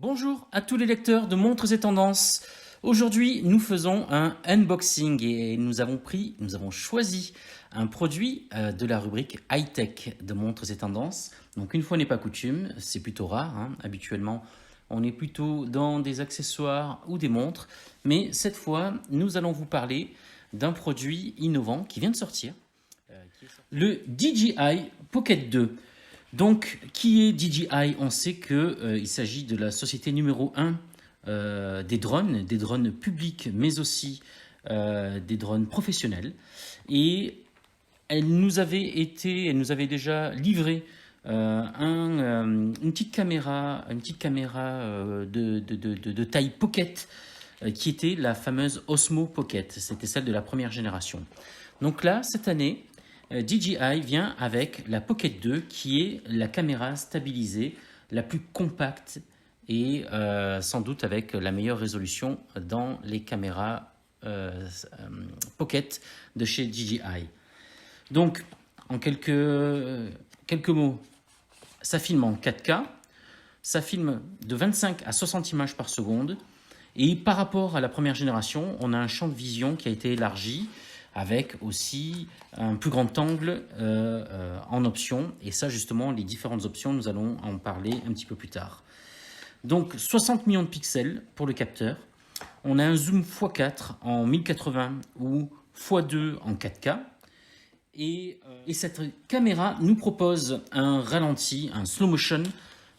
Bonjour à tous les lecteurs de Montres et Tendances. Aujourd'hui, nous faisons un unboxing et nous avons choisi un produit de la rubrique high-tech de Montres et Tendances. Donc une fois n'est pas coutume, c'est plutôt rare, hein. Habituellement, on est plutôt dans des accessoires ou des montres. Mais cette fois, nous allons vous parler d'un produit innovant qui vient de sortir. Le DJI Pocket 2. Donc, qui est DJI? On sait qu'il s'agit de la société numéro un des drones publics, mais aussi des drones professionnels. Et elle nous avait déjà livré une petite caméra, de taille pocket, qui était la fameuse Osmo Pocket. C'était celle de la première génération. Donc là, cette année, DJI vient avec la Pocket 2 qui est la caméra stabilisée la plus compacte et sans doute avec la meilleure résolution dans les caméras Pocket de chez DJI. Donc, en quelques mots, ça filme en 4K, ça filme de 25 à 60 images par seconde, et par rapport à la première génération, on a un champ de vision qui a été élargi, avec aussi un plus grand angle en option. Et ça, justement, les différentes options, nous allons en parler un petit peu plus tard. Donc, 60 millions de pixels pour le capteur. On a un zoom x4 en 1080 ou x2 en 4K. Et cette caméra nous propose un ralenti, un slow motion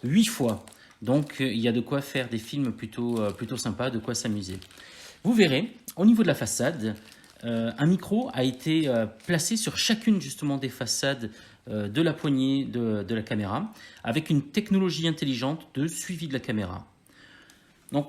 8 fois. Donc, il y a de quoi faire des films plutôt sympas, de quoi s'amuser. Vous verrez, au niveau de la façade, un micro a été placé sur chacune justement des façades de la poignée de la caméra, avec une technologie intelligente de suivi de la caméra. Donc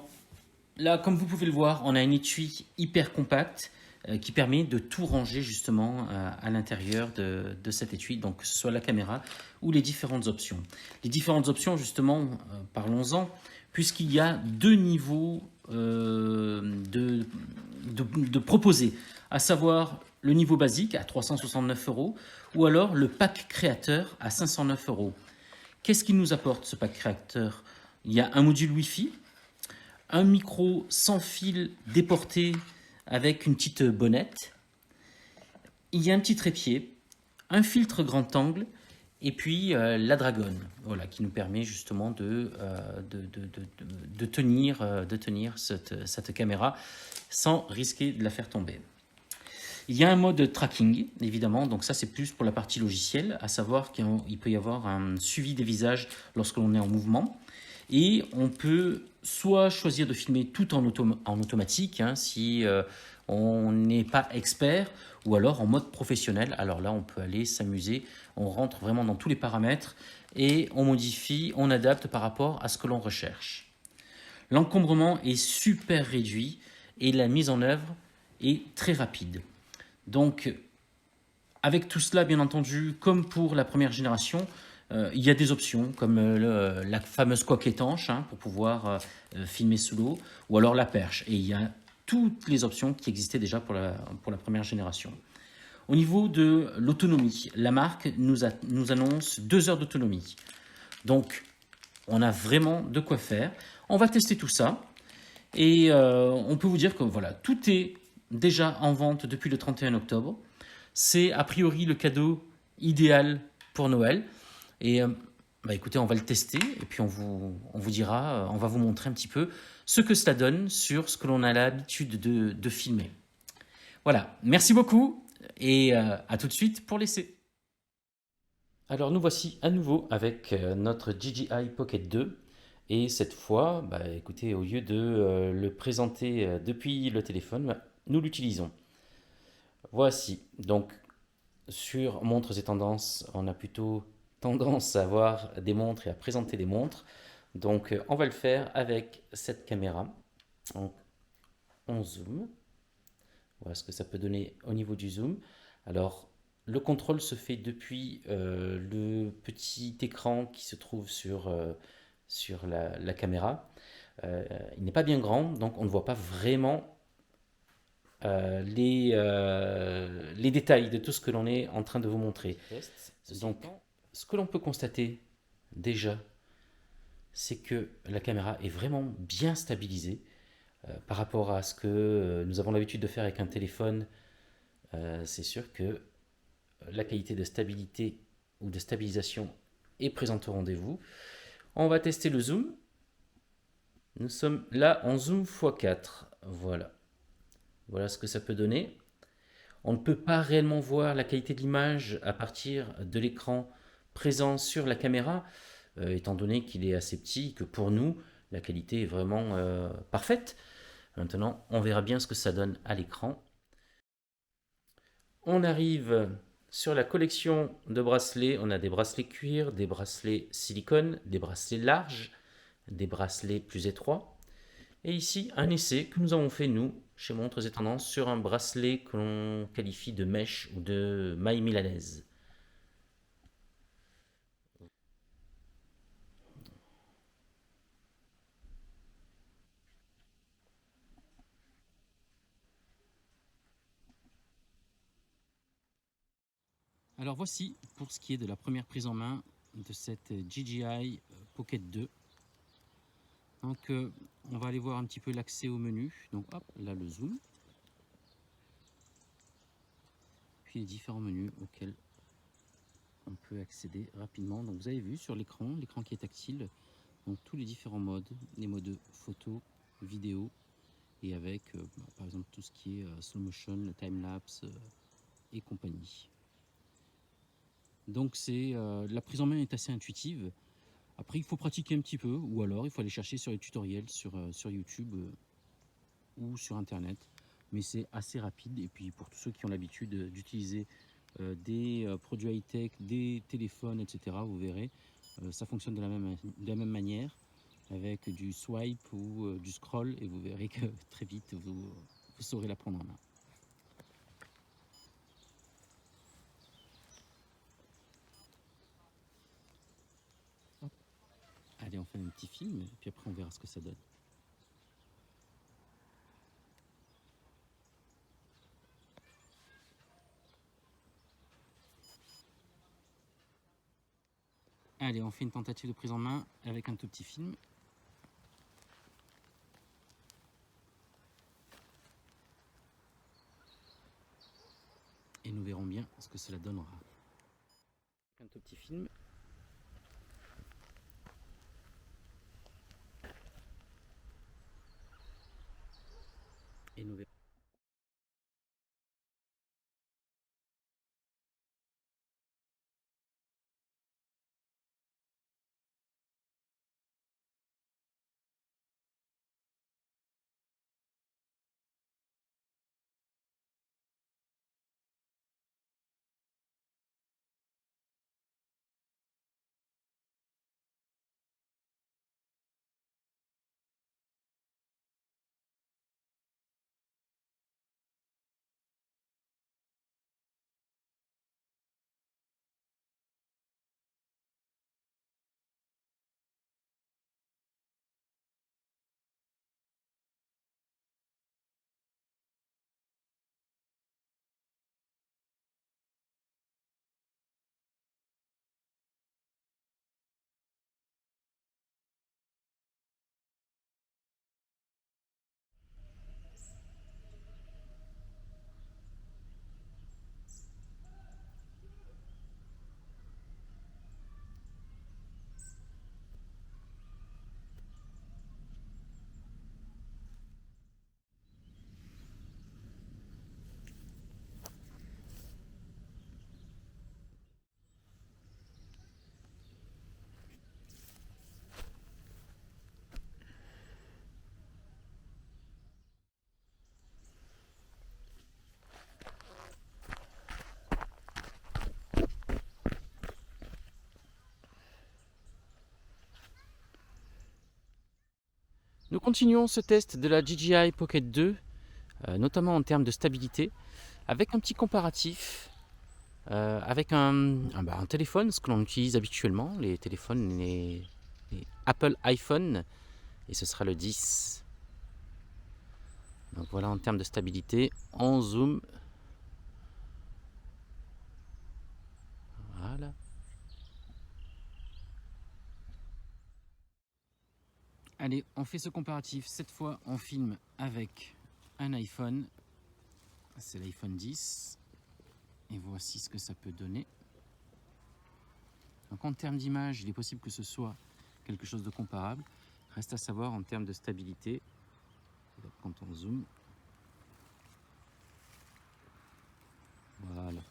là, comme vous pouvez le voir, on a un étui hyper compact qui permet de tout ranger justement à l'intérieur de cet étui, donc que ce soit la caméra ou les différentes options. Les différentes options, justement, parlons-en, puisqu'il y a deux niveaux de proposés, à savoir le niveau basique à 369 € ou alors le pack créateur à 509 €. Qu'est-ce qu'il nous apporte ce pack créateur? Il y a un module Wi-Fi, un micro sans fil déporté avec une petite bonnette, il y a un petit trépied, un filtre grand angle et puis la dragonne, voilà, qui nous permet justement de tenir cette caméra sans risquer de la faire tomber. Il y a un mode tracking, évidemment, donc ça c'est plus pour la partie logicielle, à savoir qu'il peut y avoir un suivi des visages lorsque l'on est en mouvement. Et on peut soit choisir de filmer tout en automatique, hein, si on n'est pas expert, ou alors en mode professionnel. Alors là, on peut aller s'amuser, on rentre vraiment dans tous les paramètres et on modifie, on adapte par rapport à ce que l'on recherche. L'encombrement est super réduit et la mise en œuvre est très rapide. Donc, avec tout cela, bien entendu, comme pour la première génération, il y a des options comme la fameuse coque étanche, hein, pour pouvoir filmer sous l'eau, ou alors la perche. Et il y a toutes les options qui existaient déjà pour la première génération. Au niveau de l'autonomie, la marque nous annonce 2 heures d'autonomie. Donc, on a vraiment de quoi faire. On va tester tout ça. Et on peut vous dire que voilà, tout est déjà en vente depuis le 31 octobre. C'est a priori le cadeau idéal pour Noël. Et écoutez, on va le tester et puis on vous dira, on va vous montrer un petit peu ce que cela donne sur ce que l'on a l'habitude de filmer. Voilà, merci beaucoup et à tout de suite pour l'essai. Alors nous voici à nouveau avec notre DJI Pocket 2. Et cette fois, écoutez, au lieu de le présenter depuis le téléphone, nous l'utilisons. Voici, donc sur Montres et Tendances, on a plutôt tendance à avoir des montres et à présenter des montres. Donc on va le faire avec cette caméra. Donc, on zoom. Voilà ce que ça peut donner au niveau du zoom. Alors le contrôle se fait depuis le petit écran qui se trouve sur la caméra. Il n'est pas bien grand, donc on ne voit pas vraiment les détails de tout ce que l'on est en train de vous montrer. Donc, ce que l'on peut constater déjà, c'est que la caméra est vraiment bien stabilisée par rapport à ce que nous avons l'habitude de faire avec un téléphone. C'est sûr que la qualité de stabilité ou de stabilisation est présente au rendez-vous. On va tester le zoom. Nous sommes là en zoom x4. Voilà. Voilà ce que ça peut donner. On ne peut pas réellement voir la qualité de l'image à partir de l'écran présent sur la caméra, étant donné qu'il est assez petit, que pour nous, la qualité est vraiment parfaite. Maintenant, on verra bien ce que ça donne à l'écran. On arrive sur la collection de bracelets. On a des bracelets cuir, des bracelets silicone, des bracelets larges, des bracelets plus étroits. Et ici, un essai que nous avons fait, nous, chez Montres et Tendances, sur un bracelet que l'on qualifie de mèche ou de maille milanaise. Alors voici pour ce qui est de la première prise en main de cette DJI Pocket 2. Donc on va aller voir un petit peu l'accès au menu. Donc hop, là le zoom. Puis les différents menus auxquels on peut accéder rapidement. Donc vous avez vu sur l'écran qui est tactile, donc tous les différents modes, les modes photo, vidéo, et avec par exemple tout ce qui est slow motion, le time-lapse et compagnie. Donc la prise en main est assez intuitive. Après il faut pratiquer un petit peu, ou alors il faut aller chercher sur les tutoriels sur YouTube ou sur internet. Mais c'est assez rapide, et puis pour tous ceux qui ont l'habitude d'utiliser des produits high-tech, des téléphones, etc., vous verrez, ça fonctionne de la même manière, avec du swipe ou du scroll, et vous verrez que très vite, vous saurez la prendre en main. Hop. Allez, on fait un petit film, et puis après on verra ce que ça donne. Allez, on fait une tentative de prise en main avec un tout petit film. Et nous verrons bien ce que cela donnera. Un tout petit film. Et nous verrons. Nous continuons ce test de la DJI Pocket 2, notamment en termes de stabilité, avec un petit comparatif avec un téléphone, ce que l'on utilise habituellement, les téléphones, les Apple iPhone, et ce sera le 10. Donc voilà en termes de stabilité, en zoom. Voilà. Allez, on fait ce comparatif. Cette fois, on filme avec un iPhone. C'est l'iPhone 10. Et voici ce que ça peut donner. Donc en termes d'image, il est possible que ce soit quelque chose de comparable. Reste à savoir en termes de stabilité. Quand on zoome. Voilà.